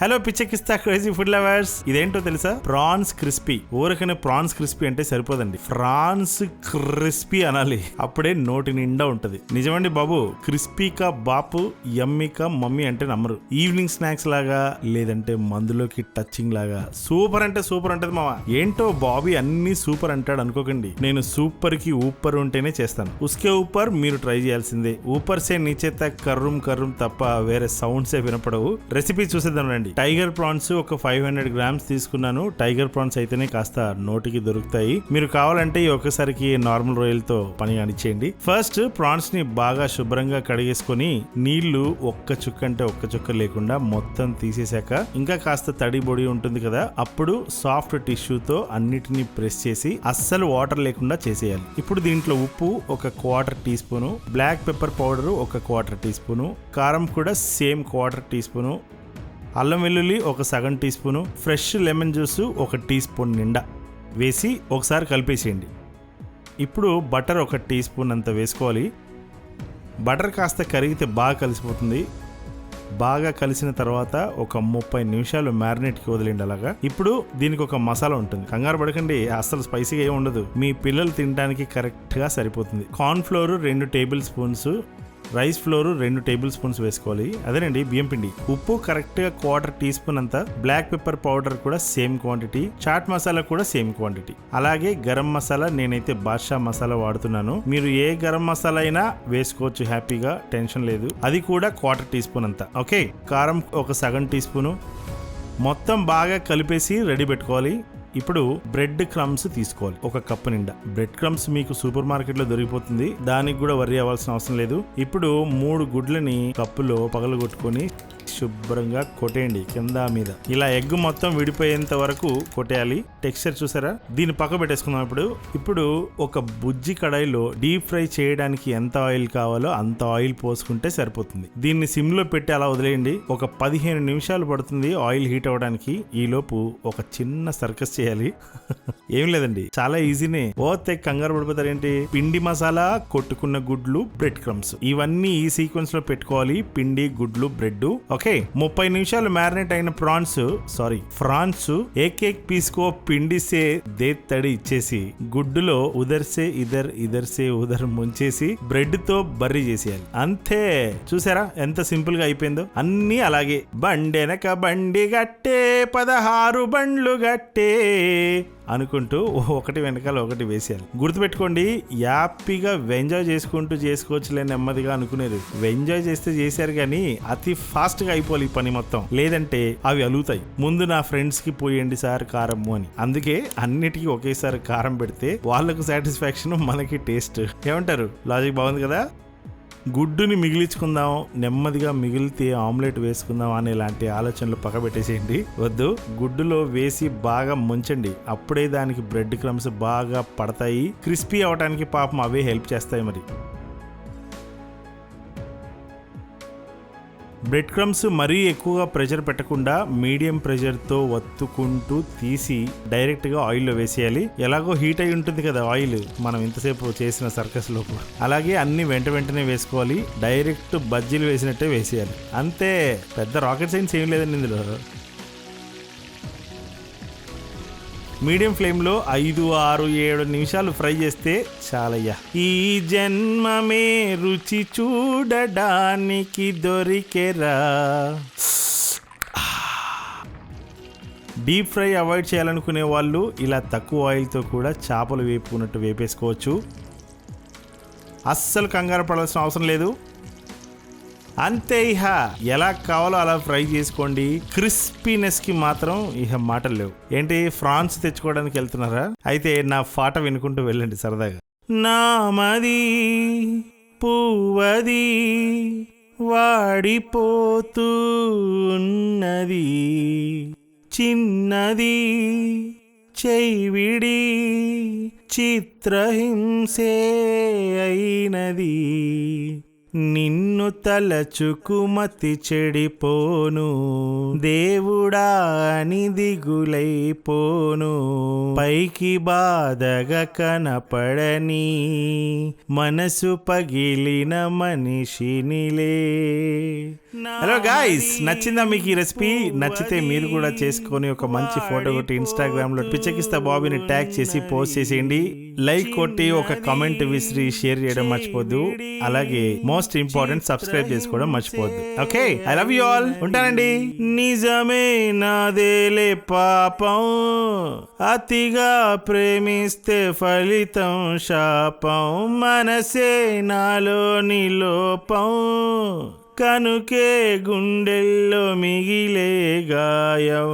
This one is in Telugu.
హలో పిచ్చెక్కిస్తా క్రేజీ ఫుడ్ లవర్స్. ఇదేంటో తెలుసా? Prawns crispy. ఊరకనే ప్రాన్స్ క్రిస్పీ అంటే సరిపోదండి, ఫ్రాన్స్ క్రిస్పీ అనాలి, అప్పుడే నోటి నిండా ఉంటది. నిజమండి బాబు, క్రిస్పీకా బాపు, యమ్మీకా మమ్మీ అంటే నమ్మరు. ఈవినింగ్ స్నాక్స్ లాగా, లేదంటే మందులోకి టచింగ్ లాగా సూపర్ అంటే సూపర్ ఉంటది మామ. ఏంటో బాబీ అన్ని సూపర్ అంటాడు అనుకోకండి, నేను సూపర్ కి ఊపర్ ఉంటేనే చేస్తాను. ఉస్కే ఊపర్ మీరు ట్రై చేయాల్సిందే. ఊపర్ సే నీచే తక్ కర్రుం కర్రుం తప్ప వేరే సౌండ్సే వినపడవు. రెసిపీ చూసేద్దాం రండి. టైగర్ ప్రాన్స్ ఒక 500 గ్రామ్స్ తీసుకున్నాను. టైగర్ ప్రాన్స్ అయితేనే కాస్త నోటికి దొరుకుతాయి. మీరు కావాలంటే ఈ ఒక్కసారికి నార్మల్ రొయ్యలతో పని కానిచ్చేయండి. ఫస్ట్ ప్రాన్స్ ని బాగా శుభ్రంగా కడిగేసుకొని నీళ్లు ఒక్క చుక్క అంటే ఒక్క చుక్క లేకుండా మొత్తం తీసేశాక, ఇంకా కాస్త తడి బొడి ఉంటుంది కదా, అప్పుడు సాఫ్ట్ టిష్యూతో అన్నిటినీ ప్రెస్ చేసి అస్సలు వాటర్ లేకుండా చేసేయాలి. ఇప్పుడు దీంట్లో ఉప్పు ఒక 1/4 teaspoon, black pepper powder ఒక 1/4 టీ స్పూను, కారం కూడా సేమ్ 1/4 టీ స్పూను, అల్లం వెల్లుల్లి ఒక సగం teaspoon, fresh lemon juice ఒక టీ స్పూన్ నిండా వేసి ఒకసారి కలిపేసేయండి. ఇప్పుడు బటర్ ఒక టీ స్పూన్ అంత వేసుకోవాలి. బటర్ కాస్త కరిగితే బాగా కలిసిపోతుంది. బాగా కలిసిన తర్వాత ఒక 30 నిమిషాలు మ్యారినేట్కి వదిలేండి అలాగా. ఇప్పుడు దీనికి ఒక మసాలా ఉంటుంది, కంగారు పడకండి, అస్సలు స్పైసీగా ఏమి ఉండదు, మీ పిల్లలు తినడానికి కరెక్ట్గా సరిపోతుంది. Corn flour 2 table spoons, rice flour 2 table spoons వేసుకోవాలి. అదేనండి బియ్యం పిండి. ఉప్పు కరెక్ట్ గా 1/4 టీ స్పూన్ అంతా, బ్లాక్ పెప్పర్ పౌడర్ కూడా సేమ్ క్వాంటిటీ, చాట్ మసాలా కూడా సేమ్ క్వాంటిటీ, అలాగే గరం మసాలా నేనైతే బాద్షా మసాలా వాడుతున్నాను. మీరు ఏ గరం మసాలా అయినా వేసుకోవచ్చు హ్యాపీగా, టెన్షన్ లేదు. అది కూడా 1/4 టీ స్పూన్ అంతా. ఓకే, కారం ఒక సగం టీ స్పూను, మొత్తం బాగా కలిపేసి రెడీ పెట్టుకోవాలి. ఇప్పుడు బ్రెడ్ క్రమ్స్ తీసుకోవాలి ఒక కప్పు నిండా. బ్రెడ్ క్రమ్స్ మీకు సూపర్ మార్కెట్ లో దొరికిపోతుంది, దానికి కూడా వర్రీ అవ్వాల్సిన అవసరం లేదు. ఇప్పుడు 3 గుడ్లని కప్పులో పగలగొట్టుకొని శుభ్రంగా కొట్టేయండి కింద మీద. ఇలా ఎగ్ మొత్తం విడిపోయేంత వరకు కొట్టేయాలి. టెక్స్చర్ చూసారా? దీన్ని పక్క పెట్టేసుకుందాం. ఇప్పుడు ఒక బుజ్జి కడాయిలో డీప్ ఫ్రై చేయడానికి ఎంత ఆయిల్ కావాలో అంత ఆయిల్ పోసుకుంటే సరిపోతుంది. దీన్ని సిమ్ లో పెట్టి అలా వదిలేయండి. ఒక 15 నిమిషాలు పడుతుంది ఆయిల్ హీట్ అవ్వడానికి. ఈ లోపు ఒక చిన్న సర్కస్ చేయాలి. ఏం లేదండి, చాలా ఈజీనే. కంగారు పడిపోతారేంటి? పిండి మసాలా, కొట్టుకున్న గుడ్లు, బ్రెడ్ క్రమ్స్, ఇవన్నీ ఈ సీక్వెన్స్ లో పెట్టుకోవాలి. పిండి, గుడ్లు, బ్రెడ్. ఓకే, 30 నిమిషాలు మ్యారినేట్ అయిన ఫ్రాన్స్ ఏక్ పీస్ కో పిండి సే దేత్తడి ఇచ్చేసి గుడ్డులో ఇదర్ సే ఉదర్ ముంచేసి బ్రెడ్ తో బర్రీ చేసేయాలి. అంతే, చూసారా ఎంత సింపుల్ గా అయిపోయిందో? అన్ని అలాగే. బండెనక బండి గట్టే 16 బండ్లు గట్టే అనుకుంటూ ఒకటి వెనకాల ఒకటి వేసేయాలి. గుర్తుపెట్టుకోండి, హ్యాపీగా ఎంజాయ్ చేసుకుంటూ చేసుకోవచ్చులే నెమ్మదిగా అనుకునేది. ఎంజాయ్ చేస్తే చేశారు కానీ అతి ఫాస్ట్ గా అయిపోవాలి ఈ పని మొత్తం, లేదంటే అవి అలుగుతాయి. ముందు నా ఫ్రెండ్స్ కి పోయండి సార్ కారము అని, అందుకే అన్నిటికీ ఒకేసారి కారం పెడితే వాళ్ళకు సాటిస్ఫాక్షన్, మనకి టేస్ట్. ఏమంటారు? లాజిక్ బాగుంది కదా? గుడ్డుని మిగిలించుకుందాం, నెమ్మదిగా మిగిలితే ఆమ్లెట్ వేసుకుందాం అనే ఇలాంటి ఆలోచనలు పక్క పెట్టేసేయండి. వద్దు, గుడ్డులో వేసి బాగా ముంచండి, అప్పుడే దానికి బ్రెడ్ క్రమ్స్ బాగా పడతాయి. క్రిస్పీ అవడానికి పాపం అవే హెల్ప్ చేస్తాయి. మరి బ్రెడ్ క్రమ్స్ మరీ ఎక్కువగా ప్రెషర్ పెట్టకుండా మీడియం ప్రెషర్ తో ఒత్తుకుంటూ తీసి డైరెక్ట్ గా ఆయిల్ లో వేసేయాలి. ఎలాగో హీట్ అయి ఉంటుంది కదా ఆయిల్, మనం ఇంతసేపు చేసిన సర్కస్ లోపు. అలాగే అన్ని వెంటనే వేసుకోవాలి. డైరెక్ట్ బజ్జీలు వేసినట్టే వేసేయాలి. అంతే, పెద్ద రాకెట్ సైన్స్ ఏం లేదండి ఇందులో. మీడియం ఫ్లేమ్ లో 5, 6, 7 నిమిషాలు ఫ్రై చేస్తే చాలయ్యా. ఈ జన్మమే రుచి చూడడానికి దొరికెరా. డీప్ ఫ్రై అవాయిడ్ చేయాలనుకునే వాళ్ళు ఇలా తక్కువ ఆయిల్తో కూడా చేపలు వేపుకున్నట్టు వేపేసుకోవచ్చు. అస్సలు కంగారు పడాల్సిన అవసరం లేదు. అంతే, ఇహ ఎలా కావాలో అలా ఫ్రై చేసుకోండి. క్రిస్పీనెస్ కి మాత్రం ఇహ మాటలు లేవు. ఏంటి, ఫ్రాన్స్ తెచ్చుకోవడానికి వెళ్తున్నారా? అయితే నా పాట వినుకుంటూ వెళ్ళండి సరదాగా. నామది పువ్వది వాడిపోతూ ఉన్నది, చిన్నది చెయ్యివిడి చిత్రహింసే అయినది, నిన్ను తలచుకుమతి చెడిపోను, దేవుడా అని దిగులైపోను, పైకి బాధగా కనపడని మనసు పగిలిన మనిషినిలే హలో గాయ్స్, నచ్చిందా మీకు ఈ రెసిపీ? నచ్చితే మీరు కూడా చేసుకొని ఒక మంచి ఫోటో కొట్టి ఇన్స్టాగ్రామ్ లో పిచ్చెక్కిస్తా బాబీని ట్యాగ్ చేసి పోస్ట్ చేసేయండి. లైక్ కొట్టి ఒక కామెంట్ విసిరి షేర్ చేయడం మర్చిపోద్దు. అలాగే మోస్ట్ ఇంపార్టెంట్ సబ్స్క్రైబ్ చేసుకోవడం మర్చిపోద్దు. Okay, I love you all. ఉంటానండి. నిజమే నాదేలే పాపం, అతిగా ప్రేమిస్తే ఫలితం శాపం, మనసే నాలోని లోపం, కనుకే గుండెల్లో మిగిలే గాయం.